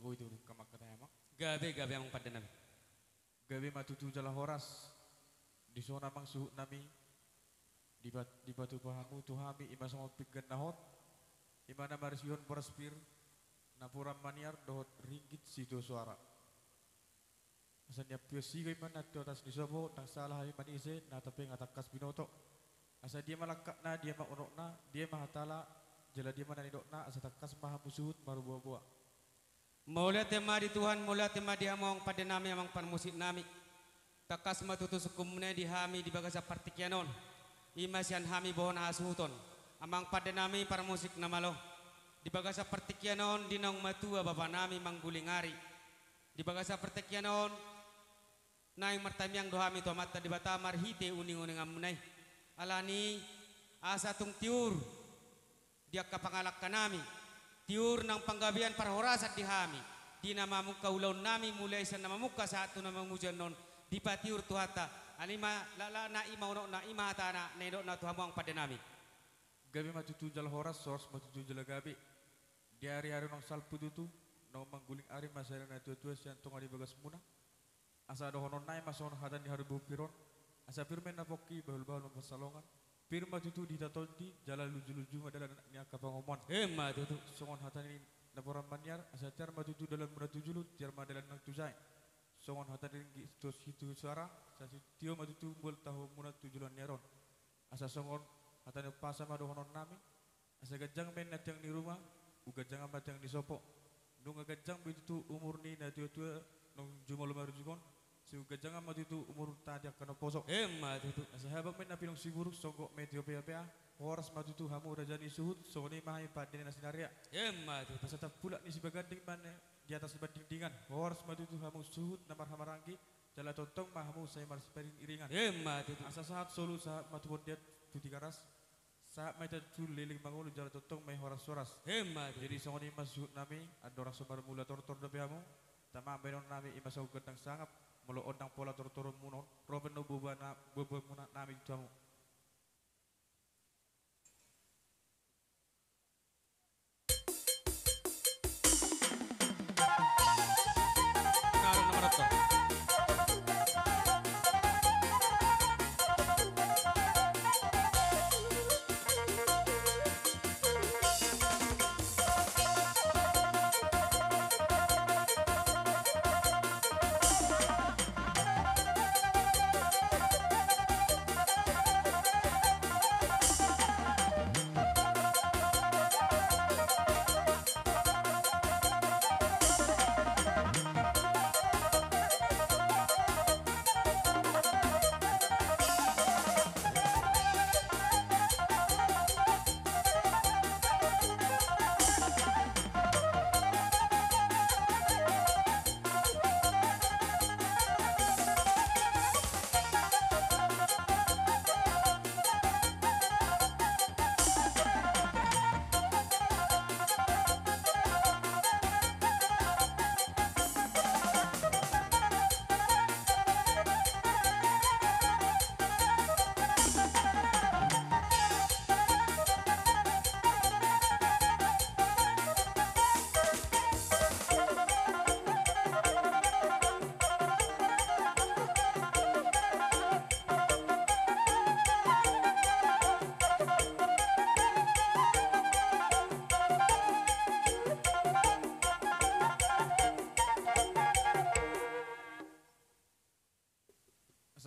Sabo itu kamak katanya mak. Gabe amang pada nami. Gabi matutu jala horas. Di zona mang suhu nami. Di batu pahamu tuhami ima sama pigan nahot. Imana marisiun peraspir. Napuram maniar dohot ringgit sido suara. Asanya piosi kay man at atas ni Sobo nang salah ay manise na tapi ngatakas binoto. Asa dia malakak na dia maunok na dia mahatala jala dia mananidok na asa takas mahamusuhut marubuah-buah. Mula tema di Tuhan, mula tema di amang pada nami amang panmusik nami. Takas matutu sukumne di hami di bagasa partikyanon. Imasian hami bohon asuhuton. Amang pada nami para musik namalo. Di bagasa partikyanon dinong matua bapa nami manggulingari. Di bagasa partikyanon naing martamiang dohami to mata di bata marhite uning-uning amunay. Alani asa tung tiur dia kapangalak kanami. Tiur ng panggabian para horasat di hami. Di namamuk kaulaw nami mulai sa namamuka sa ato na mamujan non. Di pa tiur tuhata. Alima lala na ima uno na ima hata na naidok na tuhamuang pada nami. Gabi matutu jala horas source matutu jala gabi. Di hari-hari nong salpu tutu nong mangguling ari masaya na tua-tua siyan tong ari bagas muna. Asa dohonon nai mason hadan di harubu piron. Asa pirmen na poki bahul-bahul mapasalongan. Pirma tutu di tatolti jala luju-luju adalah ni akapangomon. Ma tutu. Songon hatan ini naporan manyar asa tiar matutu dalam meratujulut tiar madalan nang tuzai. Songon hatan ini tos hitu suara sasi tio matutu bol tahu munat tujulan neron. Asa songon hatan pasa madohonon nami. Asa gajang men nat yang di rumah ugajang amat yang di sopo. Nung gajang begitu umur ni na tua-tua nung jumal marujukon. Si gajang amat itu umur tadi akan posok. Ma tutu. Asa habang men napilong siguro sogok medio pea-pea. Horas matutu hamu rajani suhut sogoni mahai padin na sinaria. Ma tutu. Asa tak pula ni si baganding man di atas banding-dingan. Horas matutu hamu suhut namar hamarangi. Jala tontong mahamu saya maris padin iringan. Ma tutu. Asa saat solu saat matupon dia tuti karas. Saat mai tu liling mangulu jala tontong mai horas-horas. Ma tutu. Jadi sogoni masuk nami ada orang sembar mula tortor dobe hamu. Tama benon nami imasau gendang sangap. Mulu ondang pola tortor munon. Roben no bubana bubun munat nami jamu. Naroon naman ito.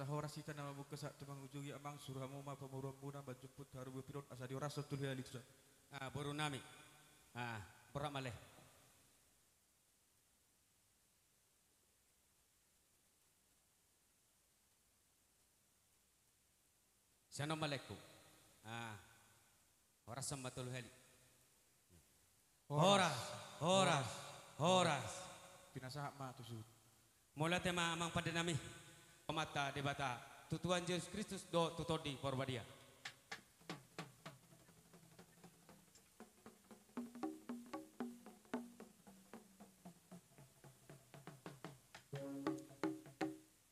Horas kita nama buka saat temang ujungi amang surhamu ma pemuruan buna bajuput haru bepirot asa dioras setul halik sudah. Baru nami. Berak maleh. Assalamualaikum. Horas sambatul hali. Horas. Pinasa ma tusud. Mula tema amang pada nami. Mata debata tutuan Yesus Kristus do tutodi porbadia.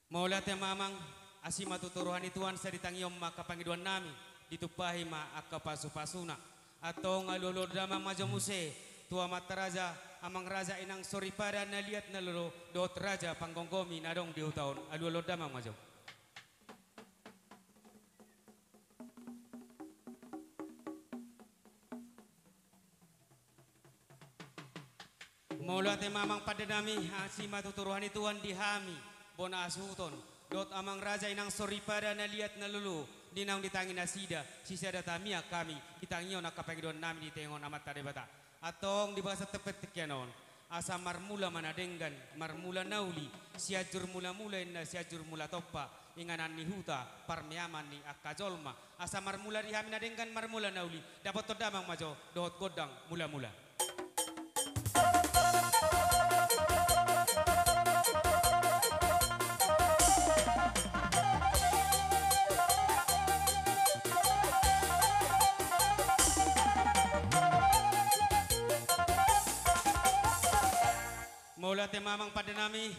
Mula tema amang asima tuturuhan ituan sa ditangyom makapangiduan nami ditupahi ma akapasu-pasuna atau ngalulod damang majamuse tua mataraja amang raja inang soripada na liat na lolo dot raja panggonggomi na dong diutaon alulo damang majo. Mula te mamang padenami si matuturuhan ituan dihami bona asuton dot amang raja inang soripada na liat na lulu dinang ditangin na sida si sada tamia kami itangyo nakapagidon nami ditengon amat tade bata atong di bahasa tepet tekyanon asa marmula manadenggan marmula nauli siajur mula na siajur mula toppa inganan ni huta parmiaman ni akajolma asa marmula dihami nadenggan marmula nauli dapat todamang majo dot godang mula-mula. Mula te mamang padenami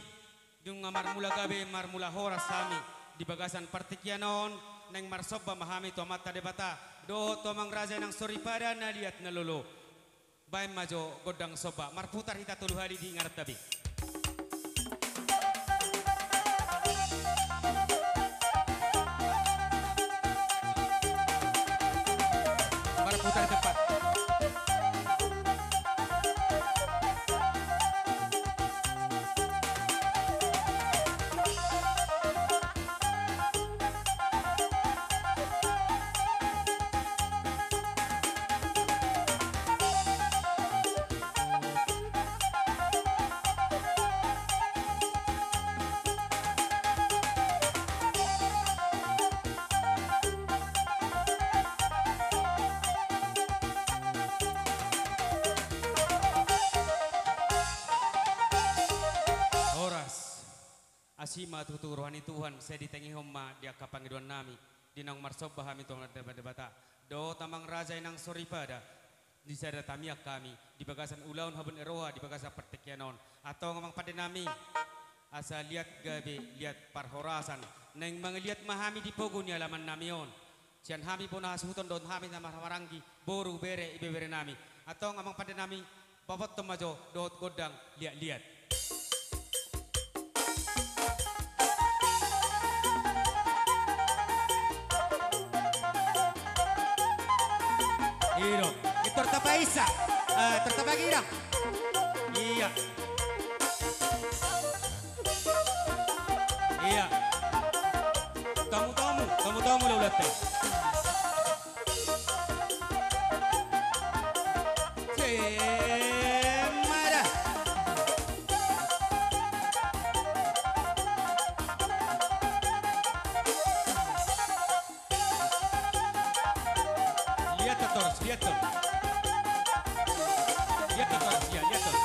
dung marmula gabe marmula horas sami di bagasan partikyanon neng marsoba mahami to mata debata do tomang raja nang soripada na liat na lolo bay majo godang soba marputar hita tulu hari di ngarep tabi marputar tepat. Asima tuturuhan Tuhan saya ditengi homma dia kapangiduan nami dinang marsoba kami tuang debata do tamang raja inang soripada di sada tamiak kami di bagasan ulaun haben eroha di bagasan pertekyanon atau ngamang pada nami asa lihat gabe lihat parhorasan neng mangeliat mahami di pogun ya laman namion sian hami pun hasuton don hami sama maranggi boru bere ibe bere nami atau ngamang pada nami bapak tomajo dot godang lihat-lihat. Iro, itu tertapaisa, tertapagira. Iya. Iya. Kamu lo ulat teh. Cemara. Lihat terus, lihat tuh. Lihat terus, ya, lihat tuh.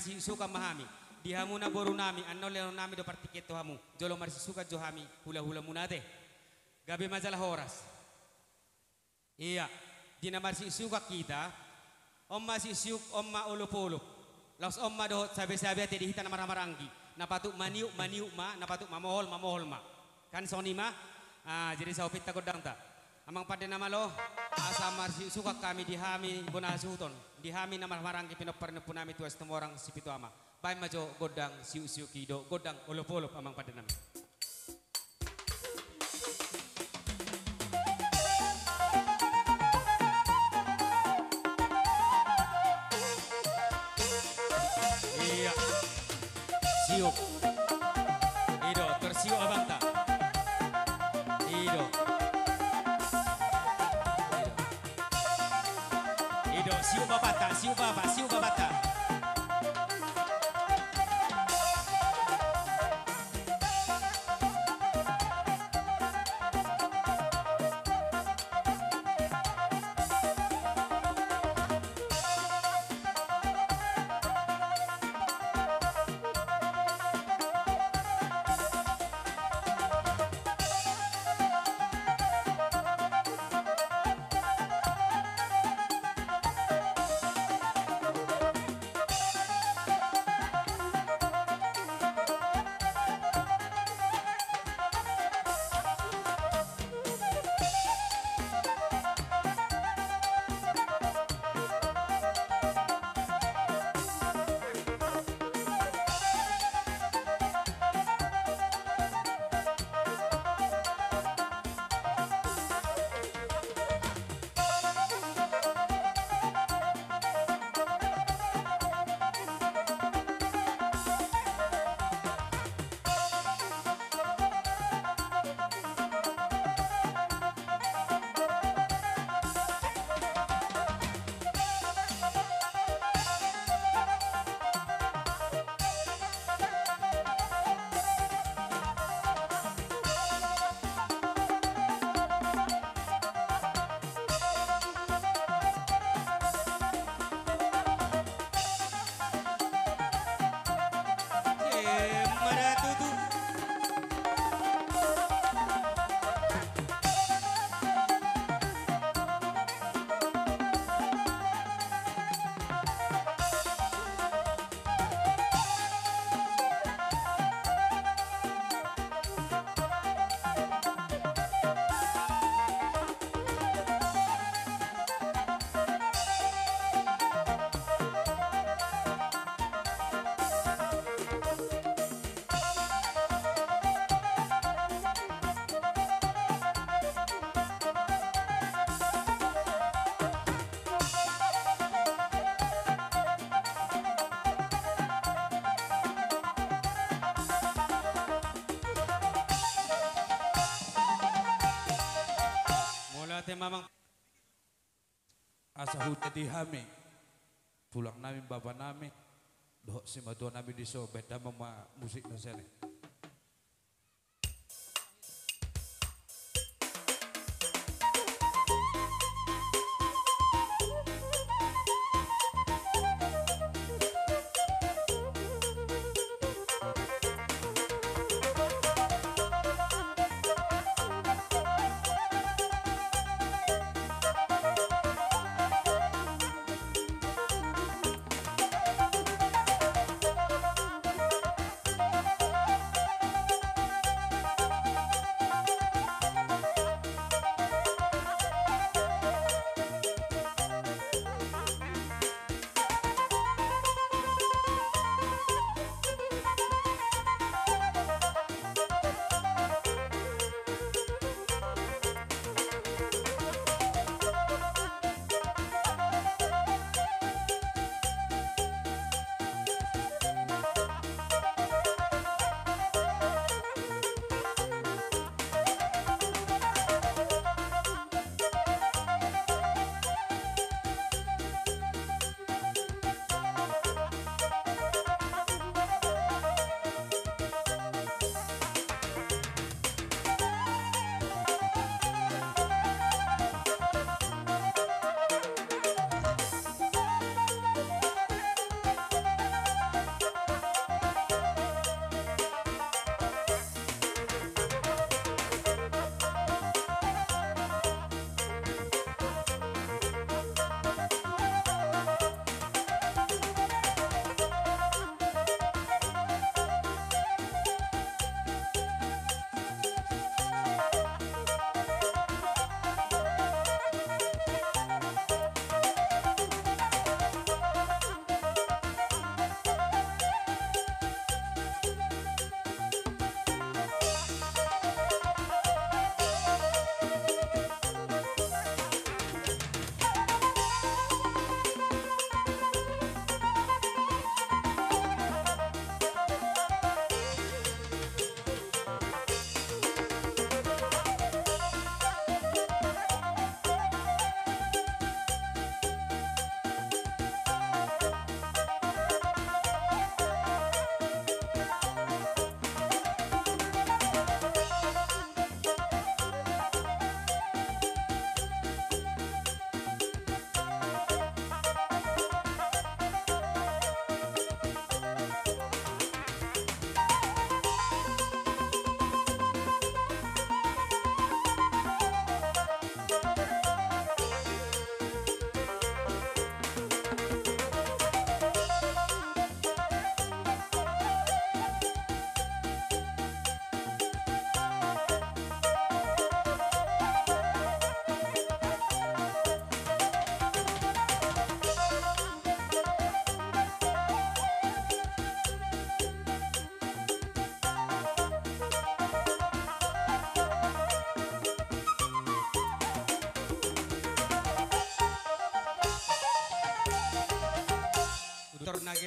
marsi suka mahami di hamu na boru nami anno leno nami do partiket to hamu jolo marsi suka jo hami hula-hula munate gabe majalah horas iya dina marsi suka kita omma si suk omma ulupulup laos omma do sabe-sabe ate dihita na maranggi napatu maniu ma napatu mamohol ma kan soni ma jadi sa opit godang ta amang pada nama lo asa marsi suka kami dihami bonasuton dihami na maranggi pinoparno punami tuas temu orang sipitu ama pai majo godang siu kido godang ulupulup amang pada nama iya siup ido tersiu abang ta ido siu babata mamang asa huta di hami pulang nami bapa nami doh si matua nami di so beda mama musik na sele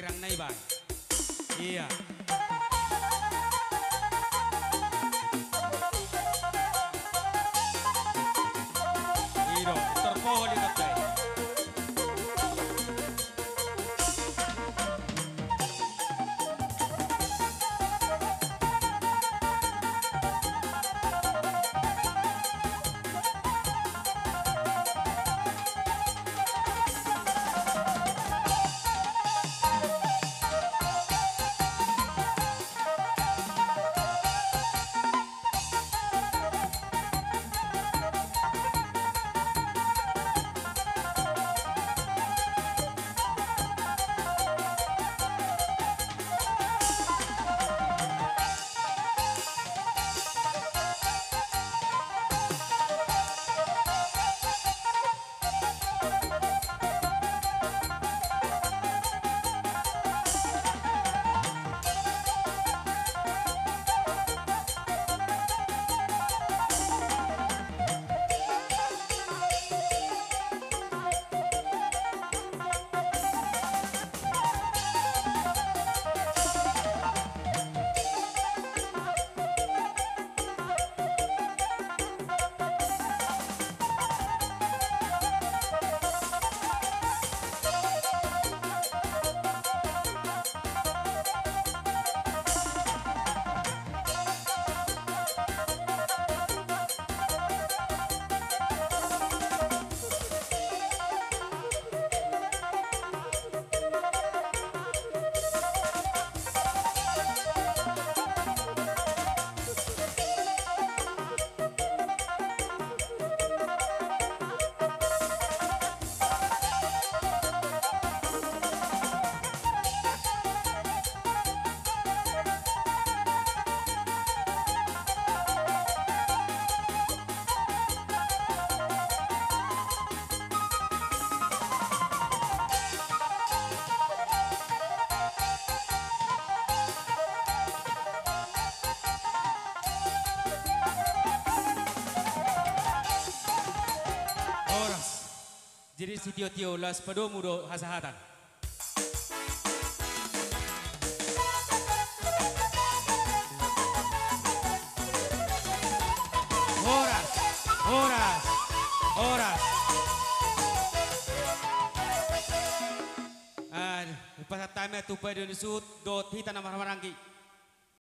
kirang naibay. Iya. Iro, terpohon di kapay. Jadi si tio-tio las padomudo hasahatan. Horas, horas, horas. Pasatame tu pada nisut dot hita nama marangki.